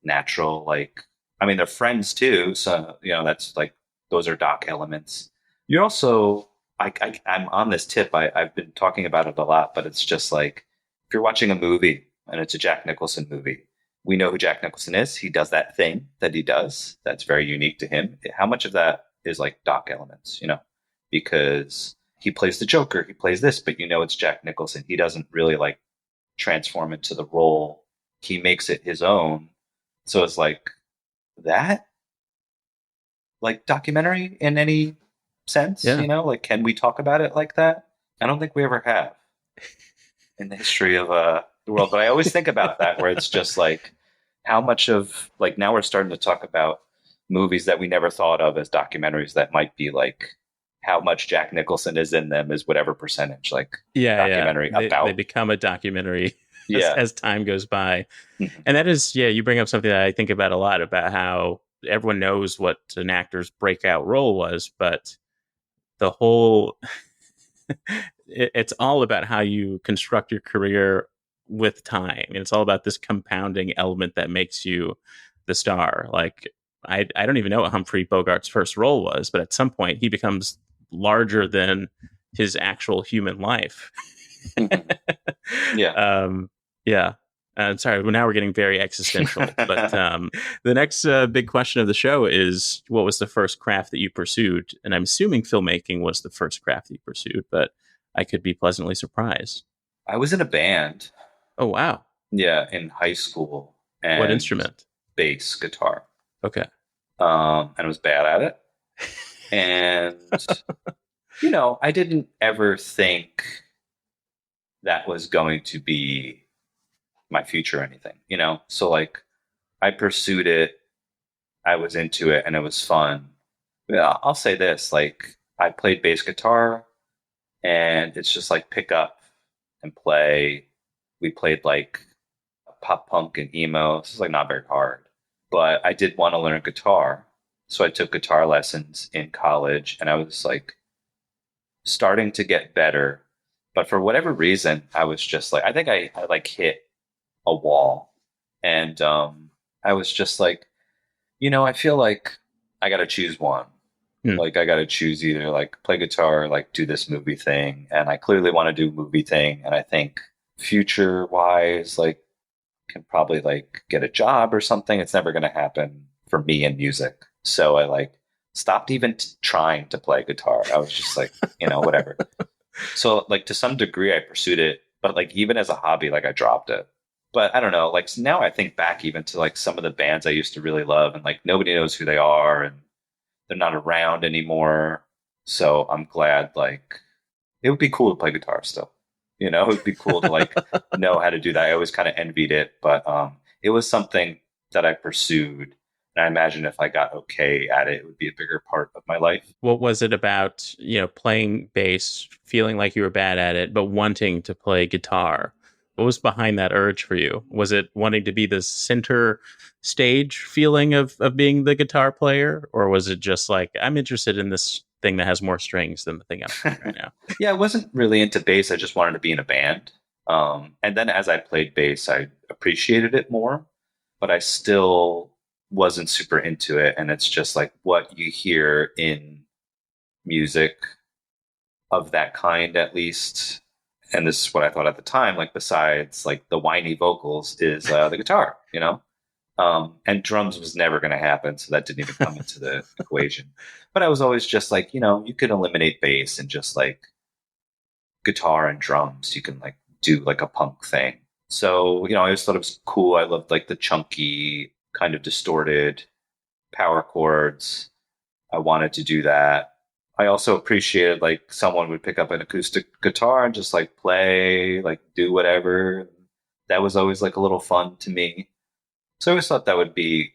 S1: natural like I mean they're friends too, so that's like those are doc elements. You're also I'm on this tip. I've been talking about it a lot, but it's just like if you're watching a movie and it's a Jack Nicholson movie, we know who Jack Nicholson is. He does that thing that he does that's very unique to him. How much of that is like doc elements, because he plays the Joker, he plays this, but it's Jack Nicholson. He doesn't really like transform into the role. He makes it his own. So it's like that, like documentary in any sense,
S2: Yeah.
S1: like can we talk about it like that? I don't think we ever have in the history of the world. But I always think about that where it's just like how much of like now we're starting to talk about movies that we never thought of as documentaries that might be like how much Jack Nicholson is in them is whatever percentage like
S2: Yeah.
S1: documentary
S2: They
S1: about.
S2: become a documentary
S1: Yeah.
S2: as time goes by.
S1: Mhm.
S2: And that is, you bring up something that I think about a lot, about how everyone knows what an actor's breakout role was, but the whole it's all about how you construct your career with time. And it's all about this compounding element that makes you the star. Like I don't even know what Humphrey Bogart's first role was, but at some point he becomes larger than his actual human life.
S1: Mhm. Yeah.
S2: Yeah. Sorry, well, now we're getting very existential. But the next big question of the show is, what was the first craft that you pursued? And I'm assuming filmmaking was the first craft that you pursued, but I could be pleasantly surprised.
S1: I was in a band,
S2: Oh, wow.
S1: yeah, in high school
S2: What
S1: and
S2: instrument?
S1: bass guitar.
S2: Okay.
S1: And I was bad at it. And I didn't ever think that was going to be my future or anything, So like I pursued it, I was into it and it was fun. Yeah, I'll say this, like I played bass guitar and it's just like pick up and play. We played like pop punk and emo. This is like not very hard. But I did want to learn guitar. So I took guitar lessons in college and I was like starting to get better. But for whatever reason, I was just like I think I like hit a wall. And I was just like, I feel like I gotta choose one.
S2: Hmm.
S1: Like I gotta choose either like play guitar or like do this movie thing. And I clearly want to do movie thing. And I think future wise, like can probably like get a job or something. It's never gonna happen for me in music. So I like stopped even trying to play guitar. I was just like, whatever. So like to some degree I pursued it, but like even as a hobby, like I dropped it. But I don't know, like now I think back even to like some of the bands I used to really love and like nobody knows who they are and they're not around anymore. So I'm glad like it would be cool to play guitar still. It would be cool to like know how to do that. I always kind of envied it, but it was something that I pursued. And I imagine if I got okay at it, it would be a bigger part of my life.
S2: What was it about, playing bass, feeling like you were bad at it, but wanting to play guitar? What was behind that urge for you? Was it wanting to be the center stage feeling of being the guitar player? Or was it just like, I'm interested in this thing that has more strings than the thing I'm playing right now?
S1: Yeah, I wasn't really into bass. I just wanted to be in a band. And then as I played bass, I appreciated it more, but I still wasn't super into it. And it's just like what you hear in music of that kind, at least. And this is what I thought at the time, like besides like the whiny vocals is the guitar, and drums was never going to happen. So that didn't even come into the equation. But I was always just like, you could eliminate bass and just like guitar and drums. You can like do like a punk thing. So, I always thought it was cool. I loved like the chunky, kind of distorted power chords. I wanted to do that. I also appreciated like someone would pick up an acoustic guitar and just like play, like do whatever. That was always like a little fun to me. So I always thought that would be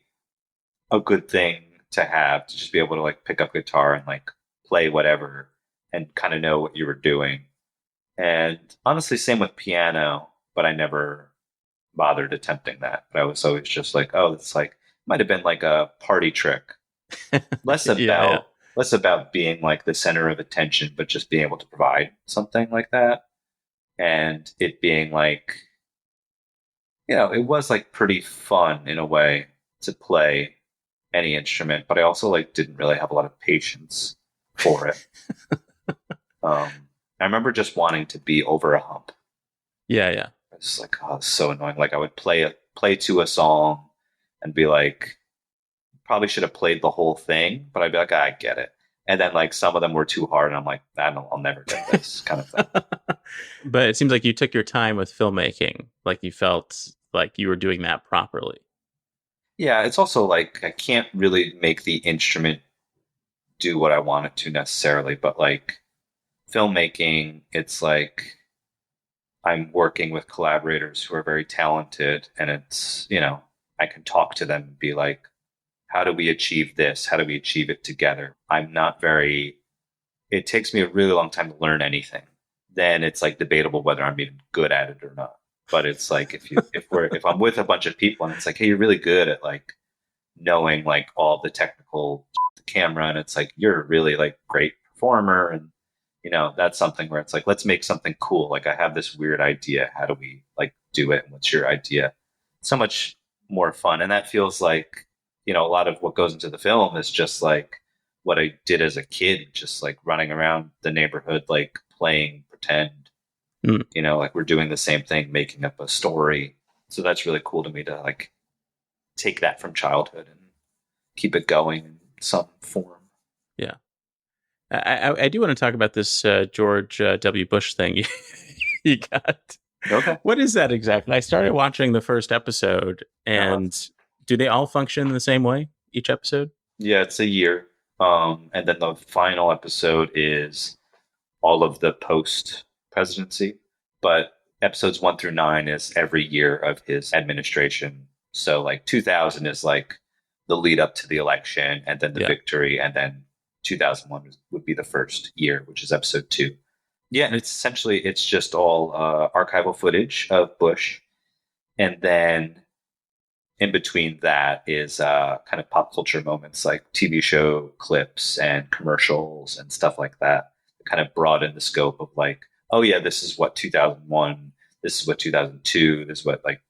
S1: a good thing to have, to just be able to like pick up guitar and like play whatever and kind of know what you were doing. And honestly, same with piano, but I never bothered attempting that. But I was always just like, oh, it's like might have been like a party trick. Less
S2: Yeah, yeah.
S1: about less about being like the center of attention, but just being able to provide something like that. And it being like, it was like pretty fun in a way to play any instrument, but I also like didn't really have a lot of patience for it. Um, I remember just wanting to be over a hump.
S2: Yeah, yeah.
S1: It's like, oh, it's so annoying. Like I would play to a song and be like, probably should have played the whole thing, but I'd be like, I get it. And then like some of them were too hard, and I'm like, I'll never get this kind of thing.
S2: But it seems like you took your time with filmmaking, like you felt like you were doing that properly.
S1: Yeah, it's also like I can't really make the instrument do what I want it to necessarily, but like filmmaking, it's like I'm working with collaborators who are very talented, and it's, I can talk to them and be like, how do we achieve this? How do we achieve it together? It takes me a really long time to learn anything. Then it's like debatable whether I'm even good at it or not. But it's like if I'm with a bunch of people and it's like, hey, you're really good at like knowing like all the technical the camera, and it's like you're a really like great performer, and that's something where it's like, let's make something cool. Like I have this weird idea. How do we like do it? And what's your idea? So much more fun. And that feels like, a lot of what goes into the film is just like what I did as a kid, just like running around the neighborhood, like playing pretend,
S2: Mm.
S1: like we're doing the same thing, making up a story. So that's really cool to me to like take that from childhood and keep it going in some form.
S2: Yeah. I do want to talk about this George W. Bush thing you got.
S1: Okay.
S2: What is that exactly? I started watching the first episode, and do they all function in the same way, each episode?
S1: Yeah, it's a year. And then the final episode is all of the post presidency. But episodes 1 through 9 is every year of his administration. So like 2000 is like the lead up to the election, and then the victory, and then 2001 would be the first year, which is episode 2. Yeah, and it's just all archival footage of Bush, and then in between that is kind of pop culture moments like TV show clips and commercials and stuff like that. Kind of broaden the scope of like, oh yeah, this is what 2001, this is what 2002, this is what like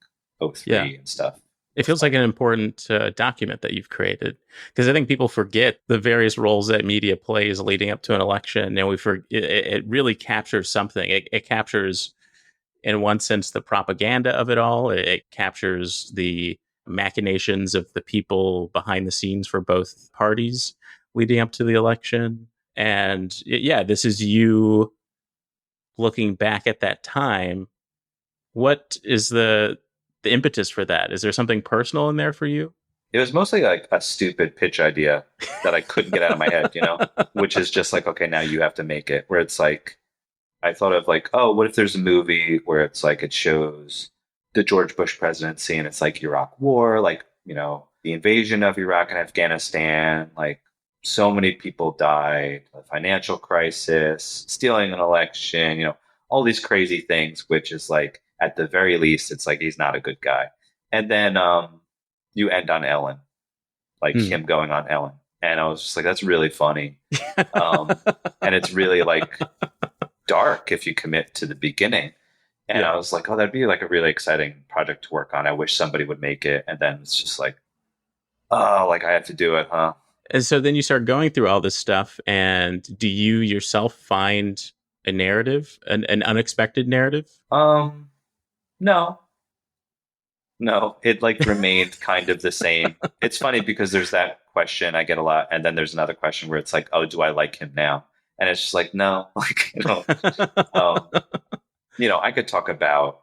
S1: '03 and stuff.
S2: It feels like an important document that you've created, because I think people forget the various roles that media plays leading up to an election, and it really captures something. It captures, in one sense, the propaganda of it all. It captures the machinations of the people behind the scenes for both parties leading up to the election. And this is you looking back at that time. What is the impetus for that? Is there something personal in there for you?
S1: It was mostly like a stupid pitch idea that I couldn't get out of my head, which is just like, okay, now you have to make it. Where it's like, I thought of like, oh, what if there's a movie where it's like it shows the George Bush presidency, and it's like Iraq War, like, the invasion of Iraq and Afghanistan, like so many people died, a financial crisis, stealing an election, all these crazy things, which is like, at the very least, it's like he's not a good guy. And then you end on Ellen, like him going on Ellen. And I was just like, that's really funny. And it's really like dark if you commit to the beginning. And I was like, oh, that'd be like a really exciting project to work on. I wish somebody would make it. And then it's just like, oh, like I have to do it, huh?
S2: And so then you start going through all this stuff. And do you yourself find a narrative, an unexpected narrative?
S1: No, it like remained kind of the same. It's funny because there's that question I get a lot. And then there's another question where it's like, oh, do I like him now? And it's just like, no, like, I could talk about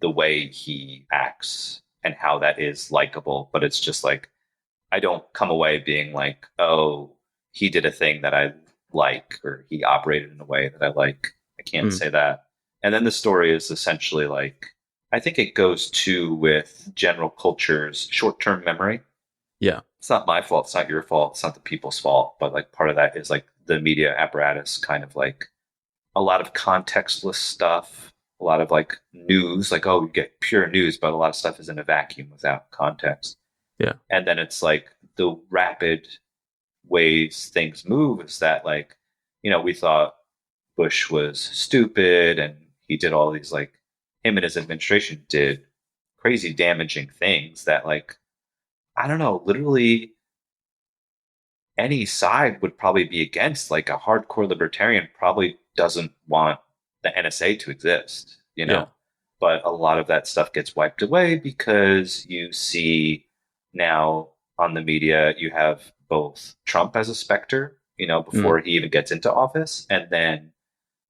S1: the way he acts and how that is likable, but it's just like, I don't come away being like, oh, he did a thing that I like, or he operated in a way that I like. I can't
S2: Mm.
S1: say that. And then the story is essentially like, I think it goes to with general culture's short term memory.
S2: Yeah.
S1: It's not my fault. It's not your fault. It's not the people's fault. But like part of that is like the media apparatus kind of like a lot of contextless stuff, a lot of like news, like, oh, you get pure news, but a lot of stuff is in a vacuum without context.
S2: Yeah.
S1: And then it's like the rapid ways things move is that like, we thought Bush was stupid and he did all these like him and his administration did crazy damaging things that like I don't know, literally any side would probably be against. Like a hardcore libertarian probably doesn't want the NSA to exist,
S2: Yeah.
S1: But a lot of that stuff gets wiped away because you see now on the media, you have both Trump as a specter,
S2: Mm.
S1: before he even gets into office, and then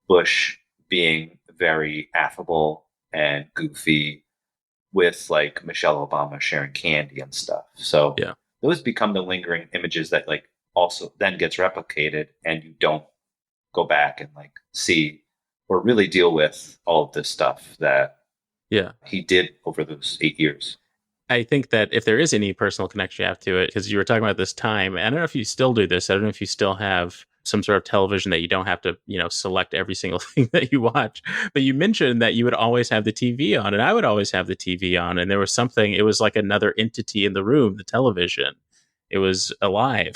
S1: Bush being very affable and goofy with like Michelle Obama sharing candy and stuff. So
S2: Yeah.
S1: those become the lingering images that like also then gets replicated and you don't go back and like see or really deal with all of this stuff that
S2: Yeah.
S1: he did over those 8 years.
S2: I think that if there is any personal connection you have to it, because you were talking about this time, I don't know if you still do this. I don't know if you still have some sort of television that you don't have to, select every single thing that you watch. But you mentioned that you would always have the TV on, and I would always have the TV on. And there was something, it was like another entity in the room, the television. It was alive.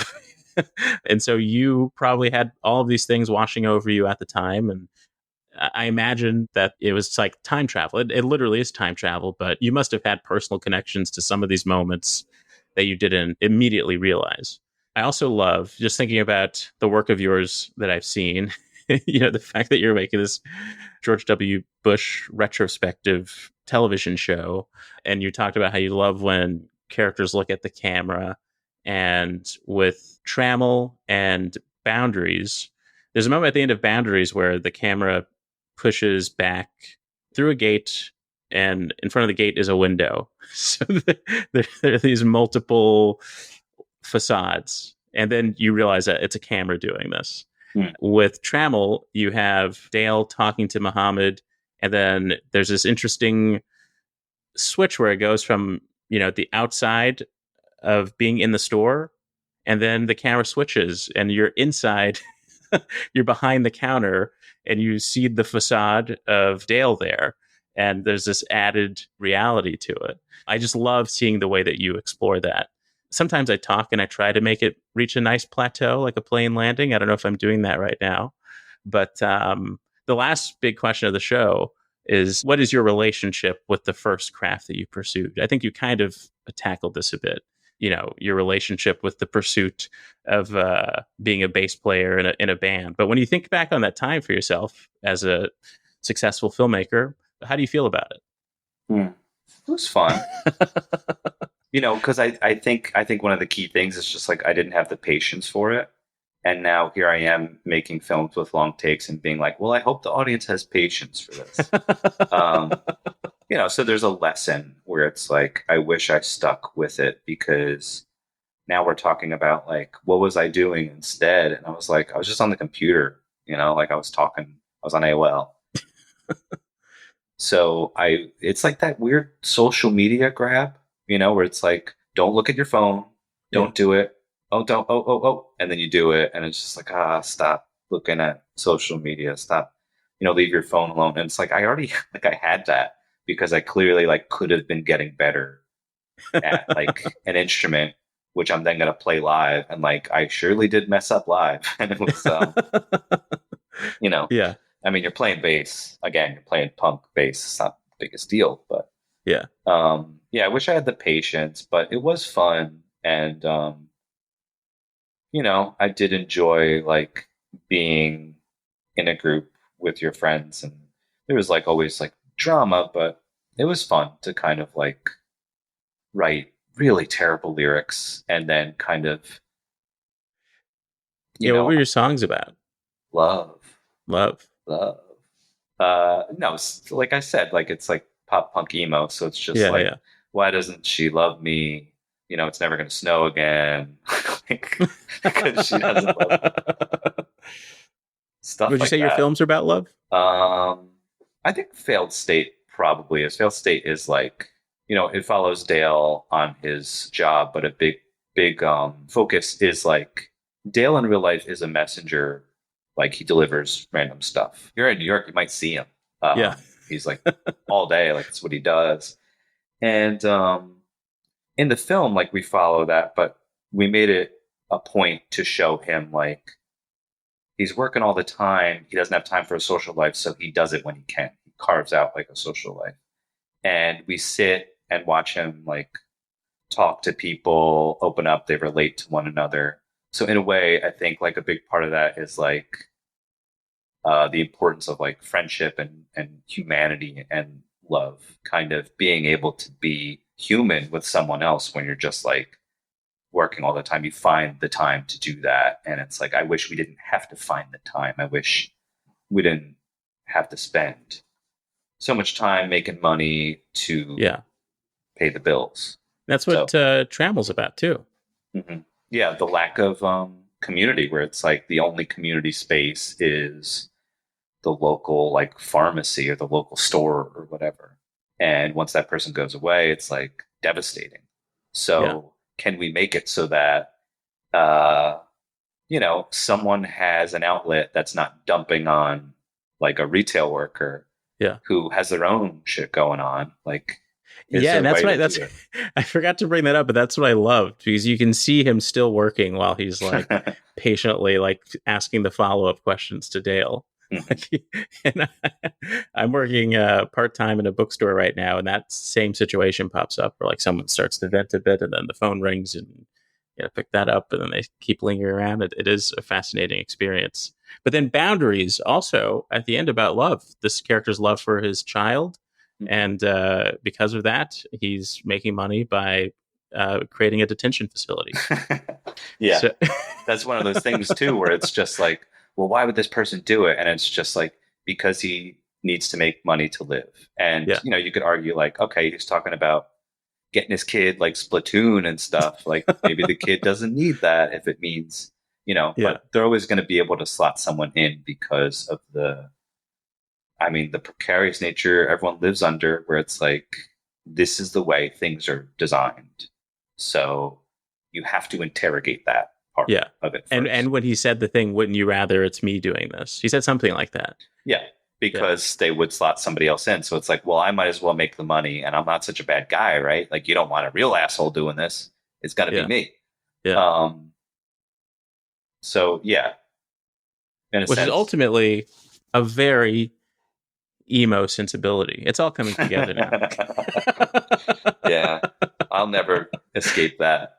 S2: And so you probably had all of these things washing over you at the time. And I imagine that it was like time travel. It literally is time travel, but you must have had personal connections to some of these moments that you didn't immediately realize. I also love just thinking about the work of yours that I've seen. The fact that you're making this George W. Bush retrospective television show, and you talked about how you love when characters look at the camera, and with Trammell and Boundaries, there's a moment at the end of Boundaries where the camera pushes back through a gate, and in front of the gate is a window. So there are these multiple facades, and then you realize that it's a camera doing this. With Trammell, you have Dale talking to Muhammad, and then there's this interesting switch where it goes from the outside of being in the store, and then the camera switches, and you're inside. You're behind the counter, and you see the facade of Dale there, and there's this added reality to it. I just love seeing the way that you explore that. Sometimes I talk and I try to make it reach a nice plateau, like a plane landing. I don't know if I'm doing that right now, but the last big question of the show is, what is your relationship with the first craft that you pursued? I think you kind of tackled this a bit. Your relationship with the pursuit of being a bass player in a band. But when you think back on that time for yourself as a successful filmmaker, how do you feel about it?
S1: It was fun. Because I think one of the key things is just like I didn't have the patience for it. And now here I am making films with long takes and being like, well, I hope the audience has patience for this. So there's a lesson where it's like, I wish I stuck with it, because now we're talking about like, what was I doing instead? And I was like, I was just on the computer, like I was on AOL. So it's like that weird social media grab, where it's like, don't look at your phone, don't do it. Oh, don't, oh. And then you do it. And it's just like, stop looking at social media. Stop, leave your phone alone. And it's like, I already, like I had that because I clearly like could have been getting better at like an instrument, which I'm then going to play live. And like, I surely did mess up live. And it was,
S2: Yeah.
S1: I mean, you're playing bass again, you're playing punk bass. It's not the biggest deal, but
S2: yeah.
S1: I wish I had the patience, but it was fun. And, I did enjoy like being in a group with your friends, and there was like always like drama, but it was fun to kind of like write really terrible lyrics and then kind of,
S2: What were your songs about?
S1: love.
S2: Love.
S1: No, like I said, like it's like pop punk emo, so it's just
S2: Yeah.
S1: why doesn't she love me? it's never going to snow again. Because she doesn't love stuff
S2: Would you
S1: like
S2: say your
S1: that.
S2: films are about love?
S1: I think Failed State probably is. Failed State is like, it follows Dale on his job, but a big focus is like Dale in real life is a messenger. Like he delivers random stuff. You're in New York, you might see him.
S2: Yeah.
S1: He's like all day, like that's what he does. And in the film, like we follow that, but we made it a point to show him like he's working all the time. He doesn't have time for a social life, so he does it when he can. He carves out like a social life. And we sit and watch him like talk to people, open up, they relate to one another. So in a way, I think like a big part of that is like the importance of like friendship and humanity and love, kind of being able to be human with someone else when you're just like working all the time. You find the time to do that. And it's like, I wish we didn't have to find the time. I wish we didn't have to spend so much time making money to pay the bills.
S2: That's what Trammel's about too.
S1: Mm-hmm. Yeah, the lack of community, where it's like the only community space is the local like pharmacy or the local store or whatever. And once that person goes away, it's like devastating. So can we make it so that someone has an outlet that's not dumping on like a retail worker who has their own shit going on? Like,
S2: and that's what I forgot to bring that up, but that's what I loved, because you can see him still working while he's like patiently like asking the follow-up questions to Dale. And I'm working part-time in a bookstore right now, and that same situation pops up where like someone starts to vent a bit and then the phone rings and pick that up, and then they keep lingering around. It is a fascinating experience. But then Boundaries also at the end about love, this character's love for his child. And because of that, he's making money by creating a detention facility.
S1: That's one of those things too, where it's just like, well, why would this person do it? And it's just like, because he needs to make money to live. And, you could argue like, okay, he's talking about getting his kid like Splatoon and stuff. Like maybe the kid doesn't need that if it means, but they're always going to be able to slot someone in because of the precarious nature everyone lives under, where it's like, this is the way things are designed. So you have to interrogate that part of it first.
S2: And when he said the thing, wouldn't you rather it's me doing this? He said something like that.
S1: Yeah, because they would slot somebody else in. So it's like, well, I might as well make the money, and I'm not such a bad guy, right? Like, you don't want a real asshole doing this. It's got to be me.
S2: Yeah.
S1: So, yeah.
S2: Which is ultimately a very emo sensibility. It's all coming together now.
S1: Yeah, I'll never escape that.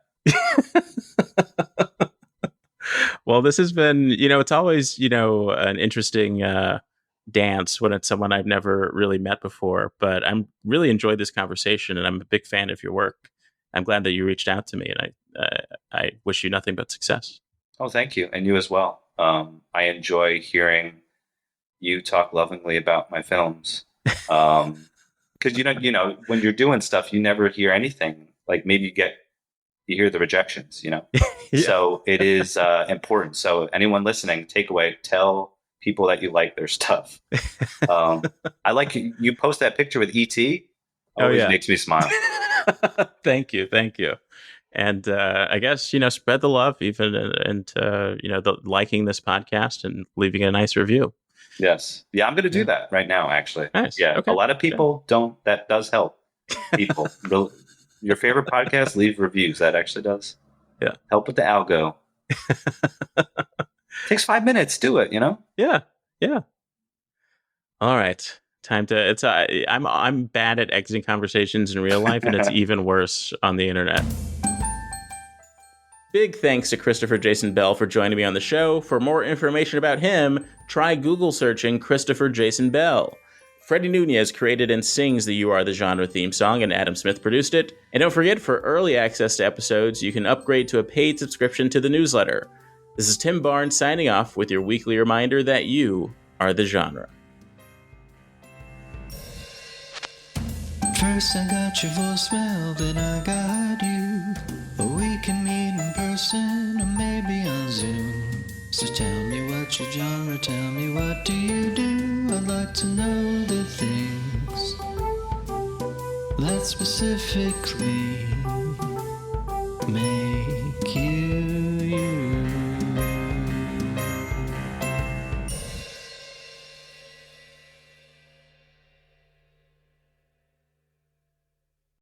S2: Well, this has been, it's always, an interesting dance when it's someone I've never really met before, but I'm really enjoyed this conversation, and I'm a big fan of your work. I'm glad that you reached out to me, and I wish you nothing but success.
S1: Oh, thank you. And you as well. I enjoy hearing you talk lovingly about my films. Because, when you're doing stuff, you never hear anything. Like maybe you hear the rejections, So it is important. So anyone listening, takeaway, tell people that you like their stuff. I like you post that picture with E.T. Always makes me smile.
S2: Thank you. And I guess, spread the love even, and liking this podcast and leaving a nice review.
S1: Yes. Yeah, I'm going to do that right now, actually.
S2: Nice.
S1: Yeah.
S2: Okay.
S1: A lot of people don't. That does help people. Your favorite podcast, leave reviews. That actually does help with the algo. Takes 5 minutes. Do it,
S2: Yeah. All right. Time to, I'm bad at exiting conversations in real life, and it's even worse on the internet. Big thanks to Christopher Jason Bell for joining me on the show. For more information about him, try Google searching Christopher Jason Bell. Freddie Nunez created and sings the You Are the Genre theme song, and Adam Smith produced it. And don't forget, for early access to episodes, you can upgrade to a paid subscription to the newsletter. This is Tim Barnes signing off with your weekly reminder that you are the genre.
S3: First I got your voicemail, then I got you. We can meet in person or maybe on Zoom. So tell me what's your genre, tell me what do you do? I'd like to know the things that specifically make